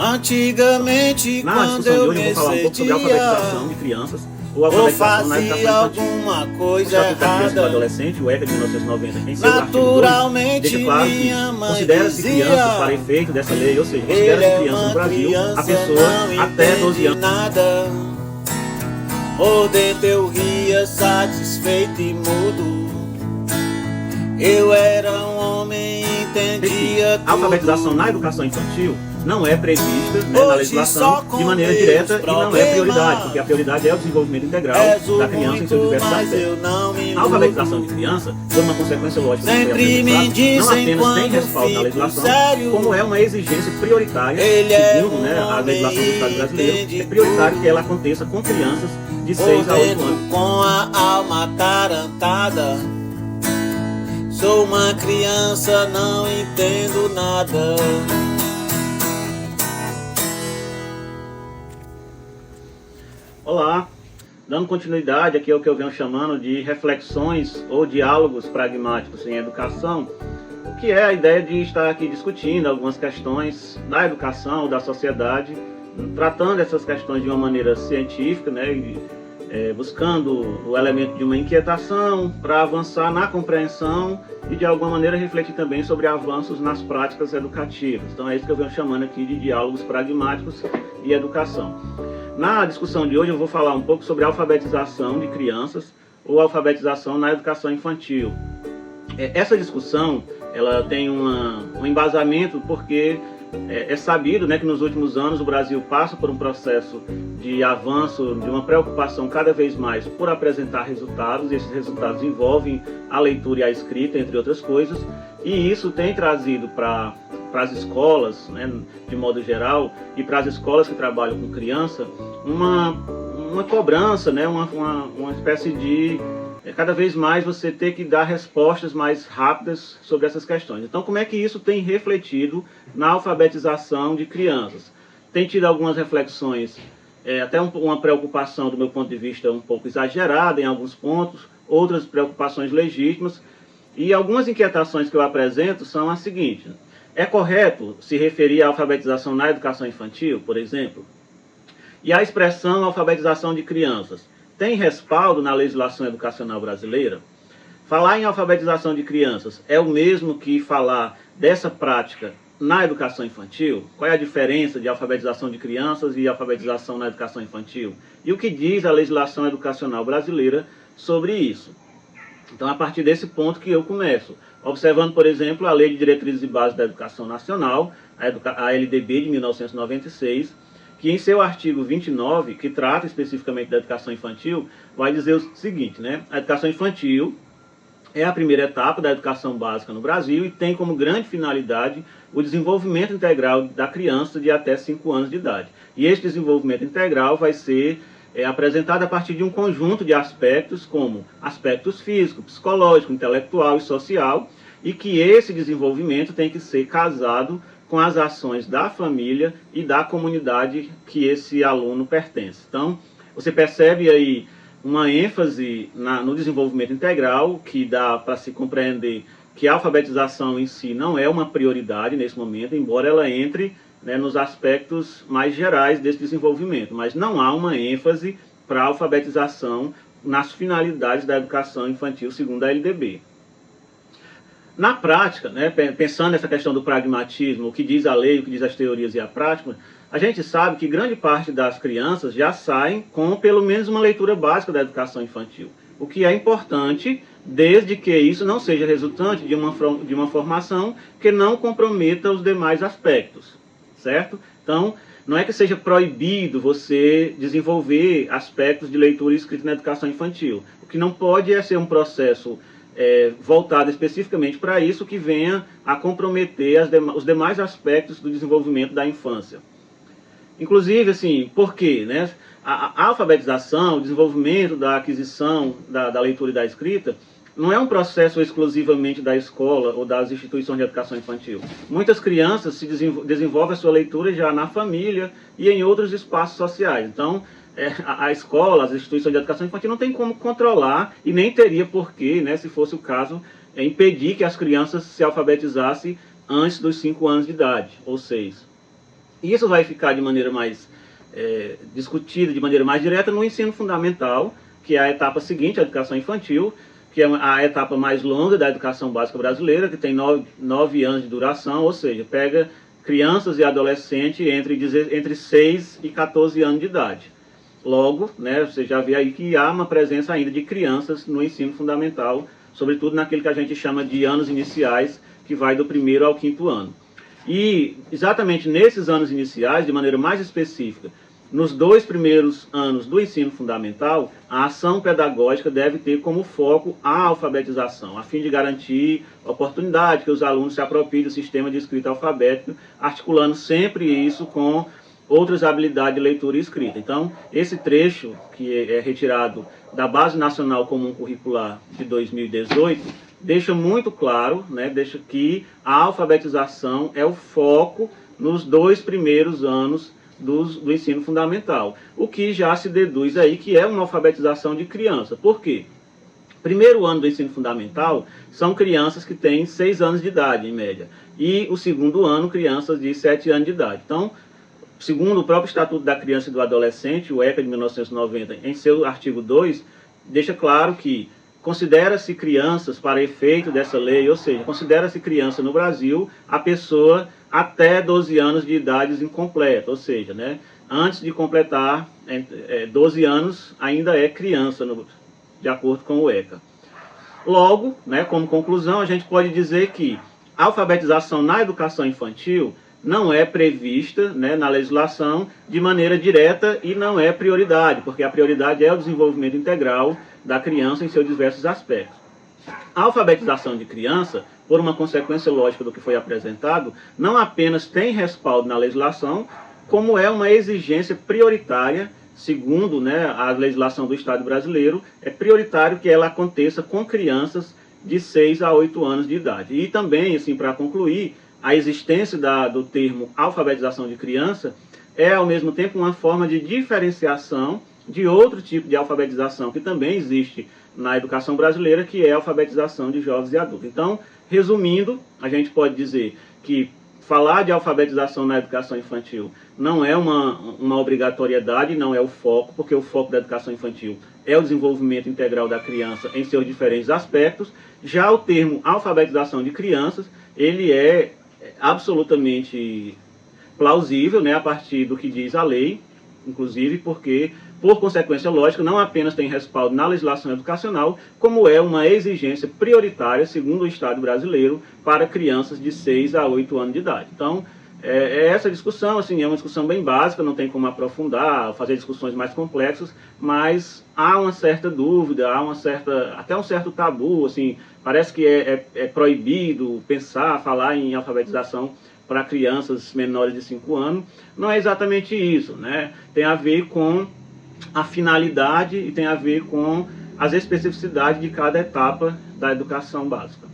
Antigamente, Na quando discussão de eu hoje eu vou falar um pouco sobre a alfabetização de crianças ou alfabetização na educação infantil. alguma O coisa Estatuto da Criança e do errada, Adolescente, o ECA de 1990, em seu artigo 2, naturalmente deixa claro que minha mãe considera-se crianças para efeito dessa lei, ou seja, considera-se criança no Brasil a pessoa até 12 anos. Nada. Por dentro eu ria satisfeito e mudo. Eu era um homem e entendia tudo. A alfabetização na educação infantil não é prevista, né, na legislação de maneira direta e não é prioridade, porque a prioridade é o desenvolvimento integral da criança em seus diversos aspectos. A alfabetização de criança, por uma consequência lógica do não apenas tem respaldo na legislação, como é uma exigência prioritária, segundo, né, a legislação do Estado brasileiro, é prioritário que ela aconteça com crianças de 6 a 8 anos. Com a alma atarantada, sou uma criança, não entendo nada. Olá, dando continuidade aqui ao que eu venho chamando de reflexões ou diálogos pragmáticos em educação, que é a ideia de estar aqui discutindo algumas questões da educação, da sociedade, tratando essas questões de uma maneira científica, né, buscando o elemento de uma inquietação para avançar na compreensão e de alguma maneira refletir também sobre avanços nas práticas educativas. Então é isso que eu venho chamando aqui de diálogos pragmáticos e educação. Na discussão de hoje eu vou falar um pouco sobre a alfabetização de crianças ou alfabetização na educação infantil. Essa discussão ela tem um embasamento porque é sabido, né, que nos últimos anos o Brasil passa por um processo de avanço, de uma preocupação cada vez mais por apresentar resultados, e esses resultados envolvem a leitura e a escrita, entre outras coisas, e isso tem trazido para as escolas, né, de modo geral, e para as escolas que trabalham com criança, uma cobrança, né, uma espécie de cada vez mais você ter que dar respostas mais rápidas sobre essas questões. Então, como é que isso tem refletido na alfabetização de crianças? Tem tido algumas reflexões, até uma preocupação do meu ponto de vista um pouco exagerada em alguns pontos, outras preocupações legítimas, e algumas inquietações que eu apresento são as seguintes. É correto se referir à alfabetização na educação infantil, por exemplo? E a expressão alfabetização de crianças tem respaldo na legislação educacional brasileira? Falar em alfabetização de crianças é o mesmo que falar dessa prática na educação infantil? Qual é a diferença de alfabetização de crianças e alfabetização na educação infantil? E o que diz a legislação educacional brasileira sobre isso? Então, a partir desse ponto que eu começo, observando, por exemplo, a Lei de Diretrizes e Bases da Educação Nacional, a LDB de 1996, que em seu artigo 29, que trata especificamente da educação infantil, vai dizer o seguinte, né? A educação infantil é a primeira etapa da educação básica no Brasil e tem como grande finalidade o desenvolvimento integral da criança de até 5 anos de idade. E este desenvolvimento integral vai ser apresentado a partir de um conjunto de aspectos, como aspectos físico, psicológico, intelectual e social, e que esse desenvolvimento tem que ser casado com as ações da família e da comunidade que esse aluno pertence. Então, você percebe aí uma ênfase no desenvolvimento integral, que dá para se compreender que a alfabetização em si não é uma prioridade nesse momento, embora ela entre, né, nos aspectos mais gerais desse desenvolvimento, mas não há uma ênfase para a alfabetização nas finalidades da educação infantil, segundo a LDB. Na prática, né, pensando nessa questão do pragmatismo, o que diz a lei, o que diz as teorias e a prática, a gente sabe que grande parte das crianças já saem com pelo menos uma leitura básica da educação infantil, o que é importante desde que isso não seja resultante de uma formação que não comprometa os demais aspectos, certo? Então, não é que seja proibido você desenvolver aspectos de leitura e escrita na educação infantil. O que não pode é ser um processo voltado especificamente para isso, que venha a comprometer os demais aspectos do desenvolvimento da infância. Inclusive, assim, por quê? Né? A alfabetização, o desenvolvimento da aquisição da leitura e da escrita, não é um processo exclusivamente da escola ou das instituições de educação infantil. Muitas crianças desenvolvem a sua leitura já na família e em outros espaços sociais. Então, a escola, as instituições de educação infantil não tem como controlar e nem teria porquê, né, se fosse o caso, impedir que as crianças se alfabetizassem antes dos 5 anos de idade, ou 6. E isso vai ficar de maneira mais discutida, de maneira mais direta, no ensino fundamental, que é a etapa seguinte, a educação infantil, que é a etapa mais longa da educação básica brasileira, que tem 9 anos de duração, ou seja, pega crianças e adolescentes entre 6 e 14 anos de idade. Logo, né, você já vê aí que há uma presença ainda de crianças no ensino fundamental, sobretudo naquele que a gente chama de anos iniciais, que vai do 1º ao 5º ano. E exatamente nesses anos iniciais, de maneira mais específica, nos 2 primeiros anos do ensino fundamental, a ação pedagógica deve ter como foco a alfabetização, a fim de garantir a oportunidade que os alunos se apropriem do sistema de escrita alfabética, articulando sempre isso com outras habilidades de leitura e escrita. Então, esse trecho, que é retirado da Base Nacional Comum Curricular de 2018, deixa muito claro, né, deixa que a alfabetização é o foco nos 2 primeiros anos do ensino fundamental, o que já se deduz aí que é uma alfabetização de criança. Por quê? Primeiro ano do ensino fundamental são crianças que têm 6 anos de idade, em média, e o 2º ano, crianças de 7 anos de idade. Então, segundo o próprio Estatuto da Criança e do Adolescente, o ECA de 1990, em seu artigo 2, deixa claro que considera-se crianças para efeito dessa lei, ou seja, considera-se criança no Brasil a pessoa até 12 anos de idade incompleta, ou seja, né, antes de completar 12 anos ainda é criança, de acordo com o ECA. Logo, né, como conclusão, a gente pode dizer que a alfabetização na educação infantil não é prevista, né, na legislação de maneira direta e não é prioridade, porque a prioridade é o desenvolvimento integral da criança em seus diversos aspectos. A alfabetização de criança, por uma consequência lógica do que foi apresentado, não apenas tem respaldo na legislação, como é uma exigência prioritária, segundo, né, a legislação do Estado brasileiro, é prioritário que ela aconteça com crianças de 6 a 8 anos de idade. E também, assim, para concluir, a existência do termo alfabetização de criança é, ao mesmo tempo, uma forma de diferenciação de outro tipo de alfabetização que também existe na educação brasileira, que é a alfabetização de jovens e adultos. Então, resumindo, a gente pode dizer que falar de alfabetização na educação infantil não é uma obrigatoriedade, não é o foco, porque o foco da educação infantil é o desenvolvimento integral da criança em seus diferentes aspectos. Já o termo alfabetização de crianças, ele é absolutamente plausível, né, a partir do que diz a lei, inclusive porque, por consequência lógica, não apenas tem respaldo na legislação educacional, como é uma exigência prioritária, segundo o Estado brasileiro, para crianças de 6 a 8 anos de idade. Então, essa discussão, assim, é uma discussão bem básica, não tem como aprofundar, fazer discussões mais complexas, mas há uma certa dúvida, até um certo tabu, assim, parece que é proibido pensar, falar em alfabetização para crianças menores de 5 anos. Não é exatamente isso, né? Tem a ver com a finalidade e tem a ver com as especificidades de cada etapa da educação básica.